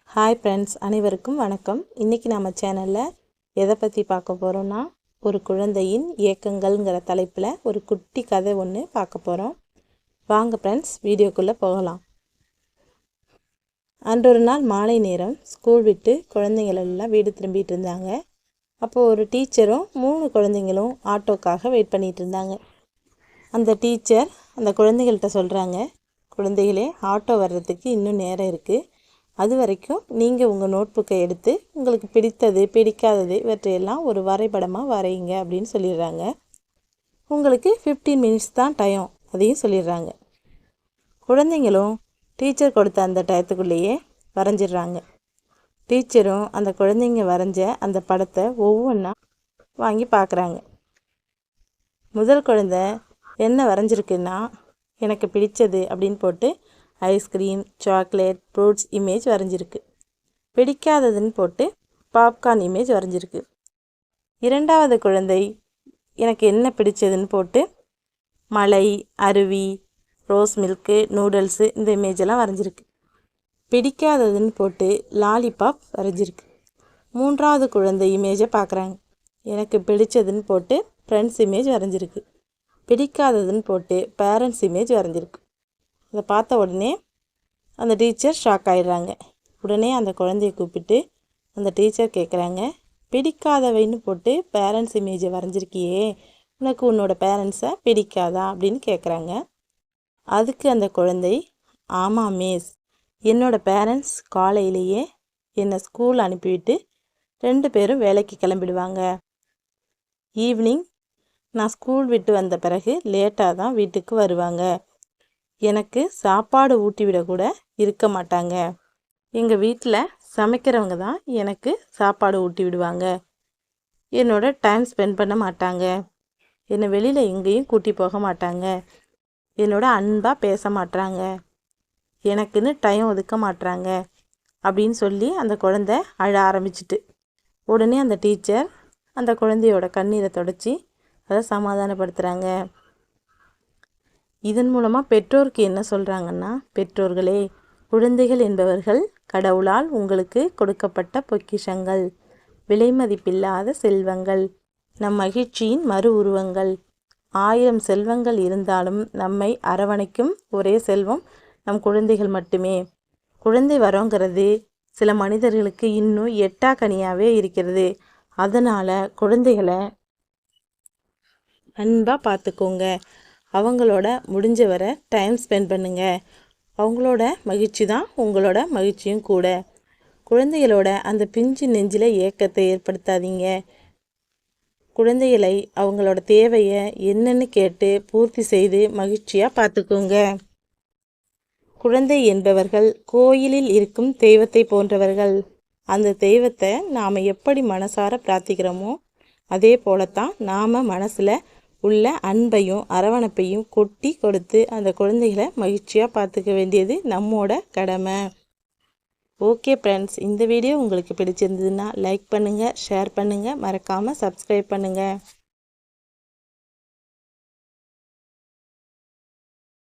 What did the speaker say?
Hi friends, அனைவருக்கும் வணக்கம். இன்றைக்கி நம்ம சேனலில் எதை பற்றி பார்க்க போகிறோன்னா, ஒரு குழந்தையின் ஏக்கங்கள்ங்கிற தலைப்பில் ஒரு குட்டி கதை ஒன்று பார்க்க போகிறோம். வாங்க ஃப்ரெண்ட்ஸ், வீடியோக்குள்ளே போகலாம். அன்றொரு நாள் மாலை நேரம் ஸ்கூல் விட்டு குழந்தைங்கள் எல்லாம் வீடு திரும்பிட்டு இருந்தாங்க. அப்போது ஒரு டீச்சரும் 3 குழந்தைங்களும் ஆட்டோக்காக வெயிட் பண்ணிகிட்டு இருந்தாங்க. அந்த டீச்சர் அந்த குழந்தைகள்கிட்ட சொல்கிறாங்க, குழந்தைகளே, ஆட்டோ வர்றதுக்கு இன்னும் நேரம் இருக்குது. அது வரைக்கும் நீங்கள் உங்கள் நோட்புக்கை எடுத்து உங்களுக்கு பிடித்தது பிடிக்காதது இவற்றையெல்லாம் ஒரு வரைபடமாக வரையுங்க அப்படின்னு சொல்லிடுறாங்க. உங்களுக்கு 15 மினிட்ஸ் தான் டைம், அதையும் சொல்லிடுறாங்க. குழந்தைங்களும் டீச்சர் கொடுத்த அந்த டயத்துக்குள்ளேயே வரைஞ்சிடுறாங்க. டீச்சரும் அந்த குழந்தைங்க வரைஞ்ச அந்த படத்தை ஒவ்வொன்றா வாங்கி பார்க்குறாங்க. முதல் குழந்தை என்ன வரைஞ்சிருக்குன்னா, எனக்கு பிடித்தது அப்படின்னு போட்டு ஐஸ்கிரீம், சாக்லேட், ஃப்ரூட்ஸ் இமேஜ் வரைஞ்சிருக்கு. பிடிக்காததுன்னு போட்டு பாப்கார்ன் இமேஜ் வரைஞ்சிருக்கு. இரண்டாவது குழந்தை எனக்கு என்ன பிடிச்சதுன்னு போட்டு மலை, அருவி, ரோஸ் மில்க்கு, நூடுல்ஸு இந்த இமேஜெல்லாம் வரைஞ்சிருக்கு. பிடிக்காததுன்னு போட்டு லாலிபாப் வரைஞ்சிருக்கு. மூன்றாவது குழந்தை இமேஜை பார்க்குறாங்க. எனக்கு பிடிச்சதுன்னு போட்டு ஃப்ரெண்ட்ஸ் இமேஜ் வரைஞ்சிருக்கு. பிடிக்காததுன்னு போட்டு பேரண்ட்ஸ் இமேஜ் வரைஞ்சிருக்கு. அதை பார்த்த உடனே அந்த டீச்சர் ஷாக் ஆகிடுறாங்க. உடனே அந்த குழந்தைய கூப்பிட்டு அந்த டீச்சர் கேட்குறாங்க, பிடிக்காதவைன்னு போட்டு பேரண்ட்ஸ் இமேஜை வரைஞ்சிருக்கியே, உனக்கு உன்னோட பேரண்ட்ஸை பிடிக்காதா அப்படின்னு கேட்குறாங்க. அதுக்கு அந்த குழந்தை, ஆமாம் மிஸ், என்னோடய பேரண்ட்ஸ் காலையிலேயே என்னை ஸ்கூல் அனுப்பிவிட்டு 2 பேரும் வேலைக்கு கிளம்பிடுவாங்க. ஈவினிங் நான் ஸ்கூல் விட்டு வந்த பிறகு லேட்டாக தான் வீட்டுக்கு வருவாங்க. எனக்கு சாப்பாடு ஊட்டிவிட கூட இருக்க மாட்டாங்க. எங்கள் வீட்டில் சமைக்கிறவங்க தான் எனக்கு சாப்பாடு ஊட்டி விடுவாங்க. என்னோட டைம் ஸ்பெண்ட் பண்ண மாட்டாங்க. என்னை வெளியில் எங்கேயும் கூட்டி போக மாட்டாங்க. என்னோட அன்பாக பேச மாட்டாங்க. எனக்குன்னு டைம் ஒதுக்க மாட்டாங்க அப்படின்னு சொல்லி அந்த குழந்தை அழ ஆரம்பிச்சிட்டு, உடனே அந்த டீச்சர் அந்த குழந்தையோட கண்ணீரை தொடச்சி அதை சமாதானப்படுத்துகிறாங்க. இதன் மூலமாக பெற்றோருக்கு என்ன சொல்கிறாங்கன்னா, பெற்றோர்களே, குழந்தைகள் என்பவர்கள் கடவுளால் உங்களுக்கு கொடுக்கப்பட்ட பொக்கிஷங்கள், விலைமதிப்பில்லாத செல்வங்கள், நம் மகிழ்ச்சியின் மறு உருவங்கள். 1000 செல்வங்கள் இருந்தாலும் நம்மை அரவணைக்கும் ஒரே செல்வம் நம் குழந்தைகள் மட்டுமே. குழந்தை வரோங்கிறது சில மனிதர்களுக்கு இன்னும் எட்டாக்கனியாகவே இருக்கிறது. அதனால் குழந்தைகளை அன்பாக பார்த்துக்கோங்க. அவங்களோட முடிஞ்ச வரை டைம் ஸ்பெண்ட் பண்ணுங்கள். அவங்களோட மகிழ்ச்சி தான் உங்களோட மகிழ்ச்சியும் கூட. குழந்தைகளோட அந்த பிஞ்சு நெஞ்சில் ஏக்கத்தை ஏற்படுத்தாதீங்க. குழந்தைகளை அவங்களோட தேவையை என்னன்னு கேட்டு பூர்த்தி செய்து மகிழ்ச்சியாக பார்த்துக்கோங்க. குழந்தை என்பவர்கள் கோயிலில் இருக்கும் தெய்வத்தை போன்றவர்கள். அந்த தெய்வத்தை நாம் எப்படி மனசார பிரார்த்திக்கிறோமோ அதே போலத்தான் நாம் மனசில் உள்ள அன்பையும் அரவணைப்பையும் கொட்டி கொடுத்து அந்த குழந்தைகளை மகிழ்ச்சியாக பார்த்துக்க வேண்டியது நம்மோட கடமை. ஓகே ஃப்ரெண்ட்ஸ், இந்த வீடியோ உங்களுக்கு பிடிச்சிருந்ததுன்னா லைக் பண்ணுங்கள், ஷேர் பண்ணுங்கள், மறக்காமல் சப்ஸ்கிரைப் பண்ணுங்கள்.